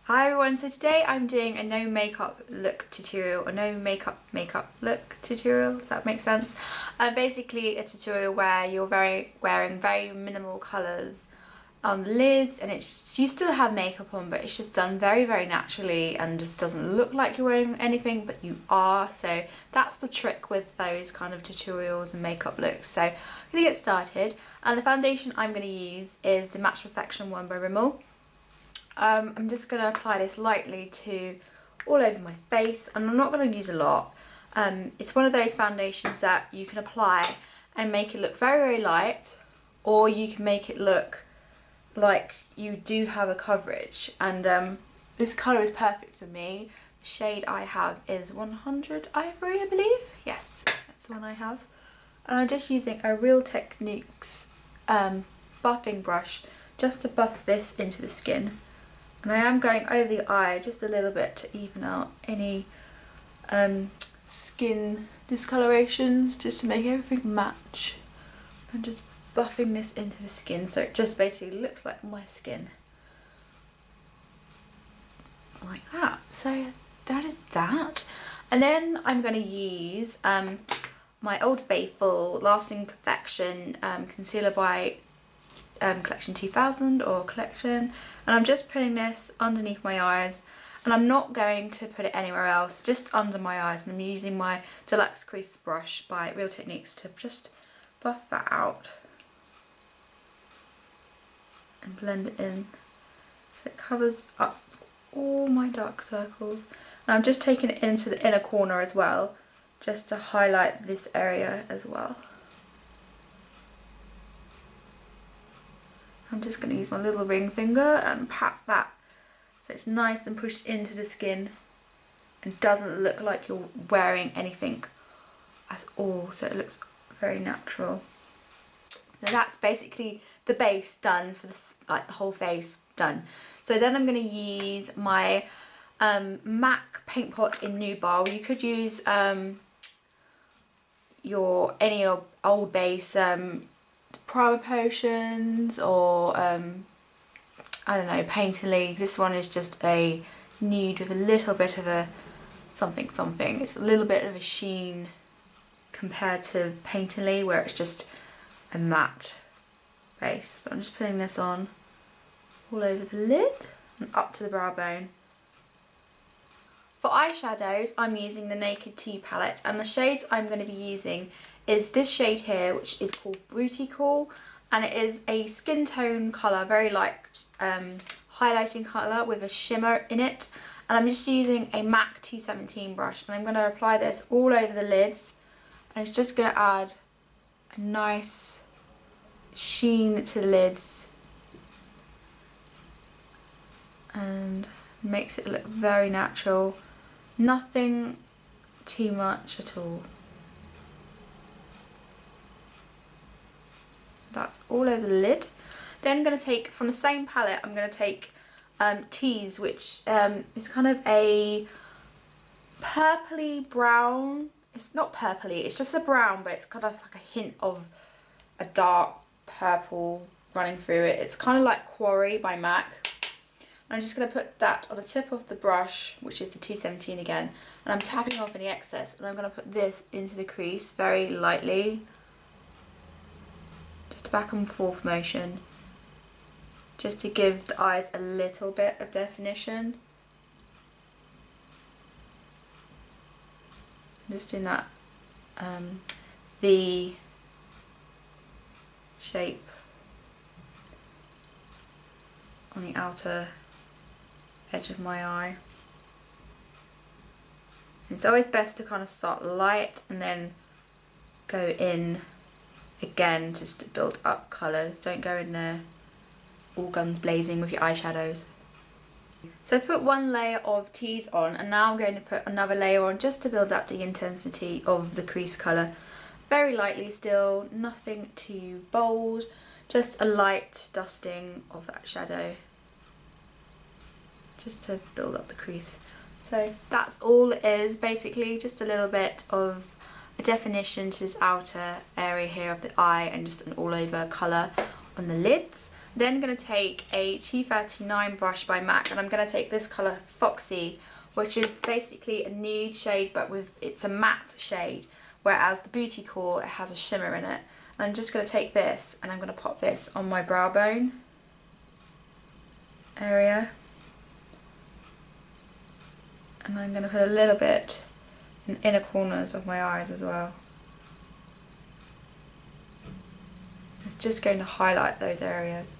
Hi everyone, so today I'm doing a no makeup look tutorial, or no makeup look tutorial, if that makes sense. Basically a tutorial where you're wearing very minimal colours on the lids, and you still have makeup on, but it's just done very naturally and just doesn't look like you're wearing anything, but you are. So that's the trick with those kind of tutorials and makeup looks. So I'm going to get started, and the foundation I'm going to use is the Match Perfection one by Rimmel. I'm just going to apply this lightly to all over my face, and I'm not going to use a lot. It's one of those foundations that you can apply and make it look very light, or you can make it look like you do have a coverage, and this colour is perfect for me. The shade I have is 100 Ivory, I believe. Yes, that's the one I have. And I'm just using a Real Techniques buffing brush just to buff this into the skin. And I am going over the eye just a little bit to even out any skin discolorations, just to make everything match. I'm just buffing this into the skin so it just basically looks like my skin. Like that. So that is that. And then I'm going to use my Old Faithful Lasting Perfection concealer by Collection 2000 or Collection, and I'm just putting this underneath my eyes, and I'm not going to put it anywhere else, just under my eyes, and I'm using my Deluxe Crease brush by Real Techniques to just buff that out and blend it in so it covers up all my dark circles. And I'm just taking it into the inner corner as well, just to highlight this area as well. I'm just going to use my little ring finger and pat that so it's nice and pushed into the skin and doesn't look like you're wearing anything at all, so it looks very natural. So that's basically the base done for the whole face done. So then I'm going to use my MAC paint pot in Nubar. You could use any old base primer potions, or I don't know, Painterly. This one is just a nude with a little bit of a something. It's a little bit of a sheen compared to Painterly, where it's just a matte base. But I'm just putting this on all over the lid and up to the brow bone. For eyeshadows, I'm using the Naked Tea palette, and the shades I'm going to be using is this shade here, which is called Booty Call, and it is a skin tone colour, very light highlighting colour with a shimmer in it. And I'm just using a MAC 217 brush, and I'm going to apply this all over the lids, and it's just going to add a nice sheen to the lids and makes it look very natural. Nothing too much at all. That's all over the lid. Then I'm going to take, from the same palette, I'm going to take Tease, which is kind of a purpley brown. It's not purpley, it's just a brown, but it's kind of like a hint of a dark purple running through it. It's kind of like Quarry by MAC. I'm just going to put that on the tip of the brush, which is the 217 again, and I'm tapping off any excess, and I'm going to put this into the crease very lightly. Back and forth motion, just to give the eyes a little bit of definition. I'm just doing that V shape on the outer edge of my eye. It's always best to kind of start light and then go in again, just to build up colours. Don't go in there all guns blazing with your eyeshadows. So I put one layer of Tease on, and now I'm going to put another layer on just to build up the intensity of the crease colour. Very lightly still, nothing too bold, just a light dusting of that shadow, just to build up the crease. So that's all it is, basically, just a little bit of a definition to this outer area here of the eye, and just an all over colour on the lids. Then I'm going to take a T39 brush by MAC, and I'm going to take this colour Foxy, which is basically a nude shade, but it's a matte shade, whereas the Booty Call, it has a shimmer in it. And I'm just going to take this and I'm going to pop this on my brow bone area. And I'm going to put a little bit in the inner corners of my eyes as well. It's just going to highlight those areas.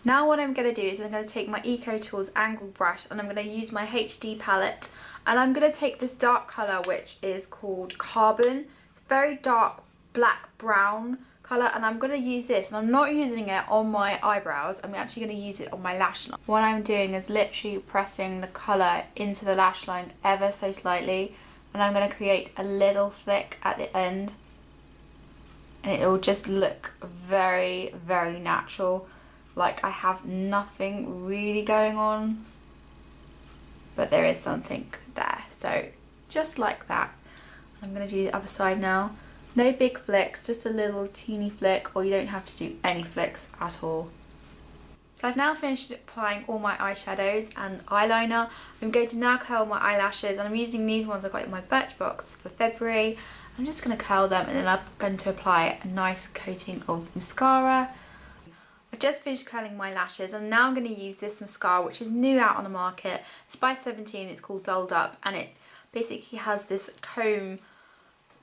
Now what I'm going to do is I'm going to take my Eco Tools angle brush and I'm going to use my HD palette, and I'm going to take this dark colour which is called Carbon. It's a very dark black brown colour, and I'm going to use this, and I'm not using it on my eyebrows, I'm actually going to use it on my lash line. What I'm doing is literally pressing the colour into the lash line ever so slightly, and I'm going to create a little flick at the end, and it will just look very, very natural. Like I have nothing really going on, but there is something there. So just like that. I'm going to do the other side now. No big flicks, just a little teeny flick, or you don't have to do any flicks at all. So I've now finished applying all my eyeshadows and eyeliner. I'm going to now curl my eyelashes, and I'm using these ones I got in my Birchbox for February. I'm just going to curl them, and then I'm going to apply a nice coating of mascara. I've just finished curling my lashes, and now I'm going to use this mascara which is new out on the market. It's by 17, it's called Dolled Up, and it basically has this comb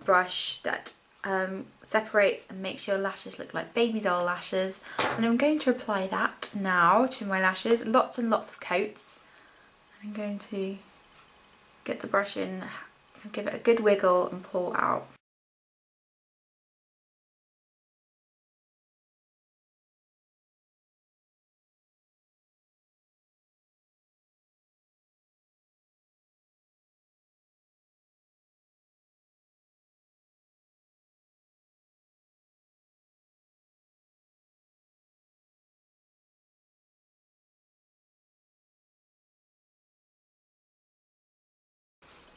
brush that separates and makes your lashes look like baby doll lashes. And I'm going to apply that now to my lashes, lots and lots of coats. I'm going to get the brush in, give it a good wiggle and pull out.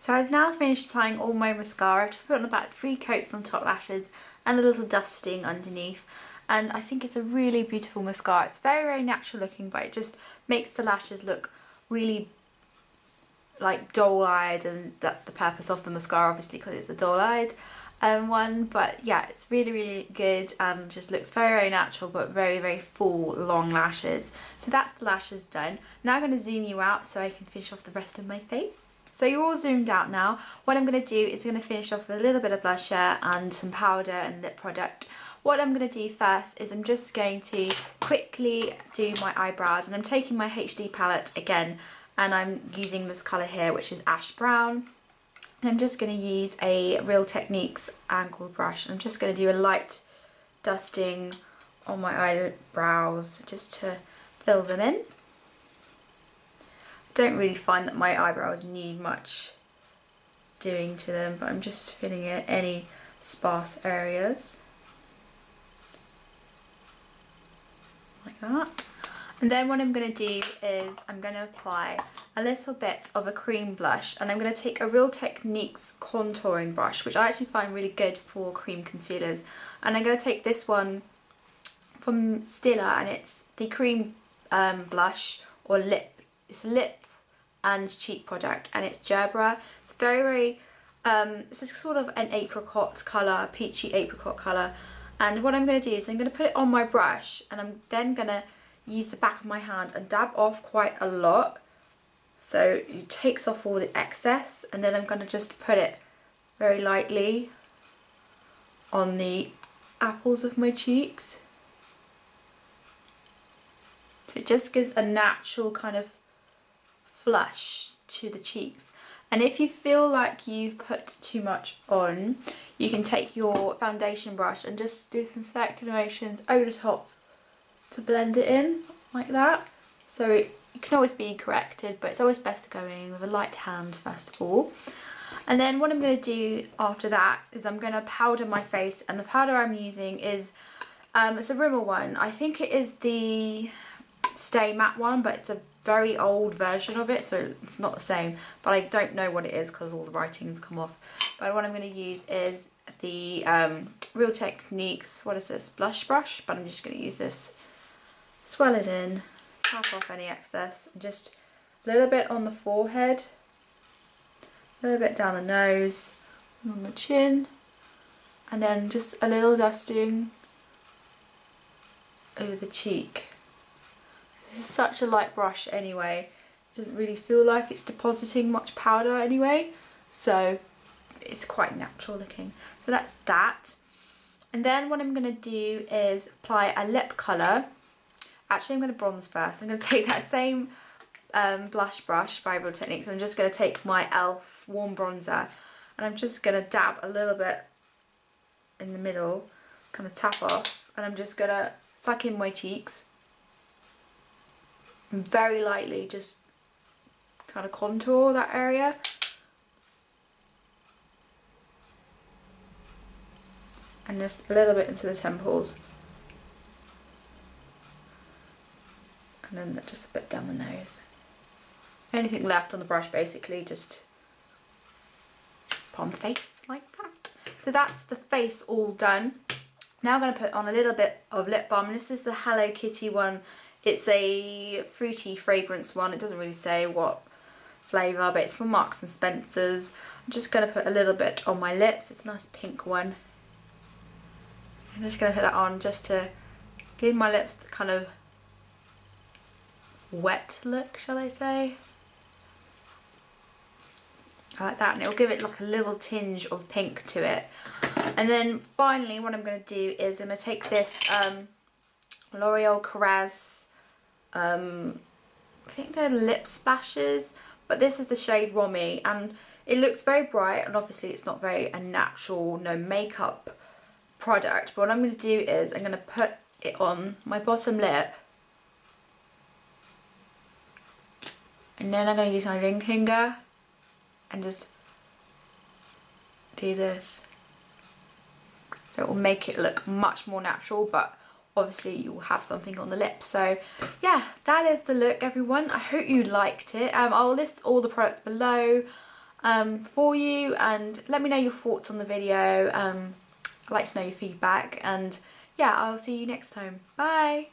So I've now finished applying all my mascara. I've put on about 3 coats on top lashes and a little dusting underneath. And I think it's a really beautiful mascara. It's very, very natural looking, but it just makes the lashes look really like doll-eyed, and that's the purpose of the mascara, obviously, because it's a doll-eyed one. But yeah, it's really, really good and just looks very, very natural, but very, very full, long lashes. So that's the lashes done. Now I'm going to zoom you out so I can finish off the rest of my face. So you're all zoomed out now. What I'm going to do is going to finish off with a little bit of blusher and some powder and lip product. What I'm going to do first is I'm just going to quickly do my eyebrows, and I'm taking my HD palette again, and I'm using this colour here which is ash brown. And I'm just going to use a Real Techniques angle brush. I'm just going to do a light dusting on my eyebrows just to fill them in. Don't really find that my eyebrows need much doing to them, but I'm just filling in any sparse areas like that. And then what I'm going to do is I'm going to apply a little bit of a cream blush, and I'm going to take a Real Techniques contouring brush, which I actually find really good for cream concealers. And I'm going to take this one from Stila, and it's the cream blush or lip. It's a lip and cheek product, and it's Gerbera. It's very, very, it's a sort of an apricot colour, peachy apricot colour. And what I'm going to do is I'm going to put it on my brush, and I'm then going to use the back of my hand and dab off quite a lot, so it takes off all the excess. And then I'm going to just put it very lightly on the apples of my cheeks, so it just gives a natural kind of flush to the cheeks. And if you feel like you've put too much on, you can take your foundation brush and just do some circular motions over the top to blend it in like that. So you can always be corrected, but it's always best to go in with a light hand first of all. And then what I'm going to do after that is I'm going to powder my face, and the powder I'm using is it's a Rimmel one. I think it is the Stay Matte one, but it's a very old version of it, so it's not the same, but I don't know what it is because all the writing's come off. But what I'm going to use is the Real Techniques, what is this, blush brush, but I'm just going to use this swell it in, tap off any excess, and just a little bit on the forehead, a little bit down the nose, and on the chin, and then just a little dusting over the cheek. This is such a light brush anyway, it doesn't really feel like it's depositing much powder anyway, so it's quite natural looking. So that's that. And then what I'm going to do is apply a lip colour. Actually, I'm going to bronze first. I'm going to take that same blush brush by Real Techniques. I'm just going to take my e.l.f. warm bronzer and I'm just going to dab a little bit in the middle, kind of tap off, and I'm just going to suck in my cheeks and very lightly just kind of contour that area. And just a little bit into the temples. And then just a bit down the nose. Anything left on the brush basically, just upon the face like that. So that's the face all done. Now I'm going to put on a little bit of lip balm, and this is the Hello Kitty one. It's a fruity fragrance one. It doesn't really say what flavour, but it's from Marks and Spencer's. I'm just going to put a little bit on my lips. It's a nice pink one. I'm just going to put that on just to give my lips the kind of wet look, shall I say. I like that, and it'll give it like a little tinge of pink to it. And then finally what I'm going to do is I'm going to take this L'Oreal Caress, I think they're lip splashes, but this is the shade Romy, and it looks very bright, and obviously it's not very a natural, no makeup product. But what I'm going to do is I'm going to put it on my bottom lip, and then I'm going to use my ring finger and just do this, so it will make it look much more natural, but obviously you'll have something on the lips. So yeah, that is the look, everyone. I hope you liked it. I'll list all the products below for you, and let me know your thoughts on the video. I'd like to know your feedback, and yeah, I'll see you next time. Bye!